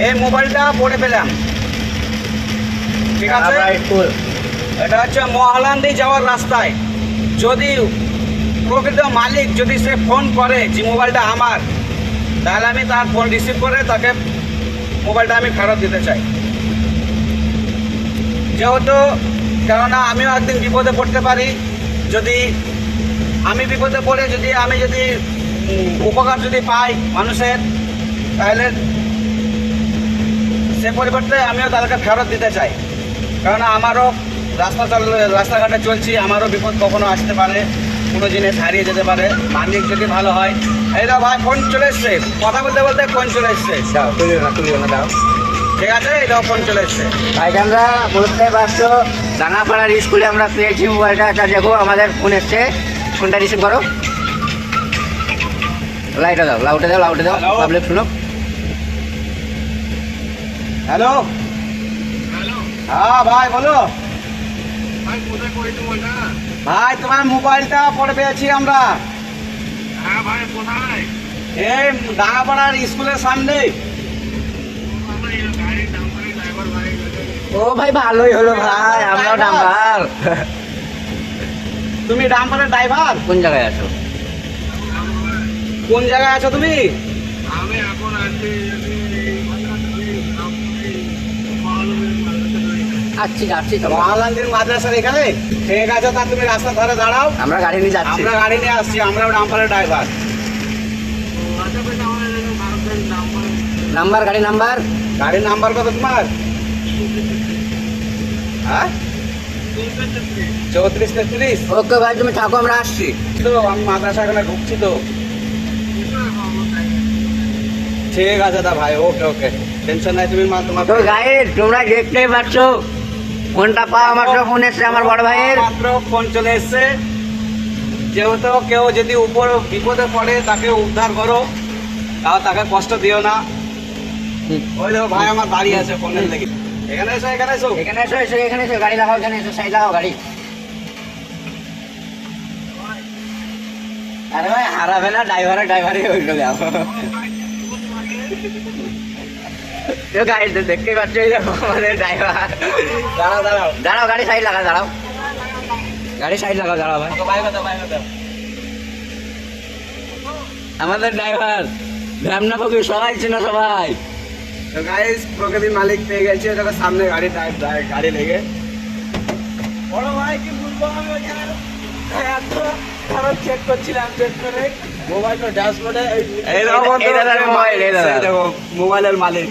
এই মোবাইলটা পড়ে পেলাম, ঠিক আছে? এটা হচ্ছে মহালান্দি যাওয়ার রাস্তায়। যদি প্রকৃত মালিক যদি সে ফোন করে যে মোবাইলটা আমার, তাহলে আমি তার ফোন রিসিভ করে তাকে মোবাইলটা আমি ফেরত দিতে চাই। যেহেতু কেননা আমিও একদিন বিপদে পড়তে পারি, যদি আমি বিপদে পড়ে আমি যদি উপকার যদি পাই মানুষের, তাহলে সে পরিবর্তে আমিও তাদেরকে ফেরত দিতে চাই। কেননা আমারও রাস্তাঘাটে চলছি, আমারও বিপদ কখনো আসতে পারে, কোনো জিনিস হারিয়ে যেতে পারে। মালিক যদি ভালো হয়, এই দাও ভাই ফোন চলে এসছে, কথা বলতে বলতে ফোন চলে এসছে। দাও, ঠিক আছে, এই দাও ফোন চলে এসছে। ভাইকে আমরা বুঝতে পারছো ডাঙ্গাপাড়ার স্কুলে আমরা পেয়েছি মোবাইলটা। আচ্ছা দেখো আমাদের ফোন এসছে, ফোনটা রিসিভ করো। লাইটটা দাও, লাউটে দাও, পাবলিক শুনো। হ্যালো, হ্যাঁ ভাই বলো। ভাই তোমার মোবাইলটা পড়ে পেয়েছি আমরা। এই ডাঙ্গাপাড়ার স্কুলের সামনে। ও ভাই ভালোই হলো ভাই, আমরাও ডাঙ্গাল। তুমি ডাম্পারের ড্রাইভার? কোন জায়গায় আছো? কোন জায়গায় আছো তুমি? আমি এখন আছি যাচ্ছি তো। মহালান্দির মাদ্রাসার এখানে, ঠিক আছে। তা তুমি রাস্তার ধারে দাঁড়াও, আমরা গাড়ি নিয়ে যাচ্ছি। আমরা গাড়ি নিয়ে আসছি, আমরা ডাম্পারের ড্রাইভার। নাম্বার, গাড়ি নাম্বার? গাড়ির নাম্বার কত তোমার? হ্যাঁ 3433। ওকে ভাই তুমি থাকো, আমরা আসছি তো আমি মাদ্রাসা এখানে ঢুকছি তো। ঠিক আছে দা ভাই, ওকে ওকে, টেনশন নাই। তুমি তোমার তো গাইড তোমরা দেখতেই পাচ্ছ ফোনটা পাওয়া মাত্র ফোন এসছে আমার বড় ভাইয়ের। মাত্র ফোন চলে এসছে। যেহেতু কেউ যদি উপর বিপদে পড়ে তাকে উদ্ধার করো, তাও তাকে কষ্ট দিও না। ওই দেখো ভাই আমার দাঁড়িয়ে আছে ফোনের লেগে। এখানে এসো, এখানে এসো। এখানে এসো, গাড়ি লাগাও, এখানে এসো, সাইড লাগাও গাড়ি। আরে ভাই হারাবে না, ড্রাইভারে হইল যাও। গাড়ি তো দেখতেই পাচ্ছ, এই দেখো আমাদের ড্রাইভার। দাঁড়াও গাড়ি সাইড লাগা, গাড়ি সাইড লাগাও, দাঁড়াও ভাই। আমাদের ড্রাইভার ধ্যামনা পক্ষে সবাই ছিল, সবাই। তো গাইস প্রকৃতির মালিক পেয়ে গেছে, ওটাকে সামনে গাড়ি লেগে। বড় ভাই কি বলবো, আমি ওখানে খারাপ চেক করছিলাম, চেক করে মোবাইল তো ড্যাশবোর্ডে এই দেখো মোবাইলের মালিক।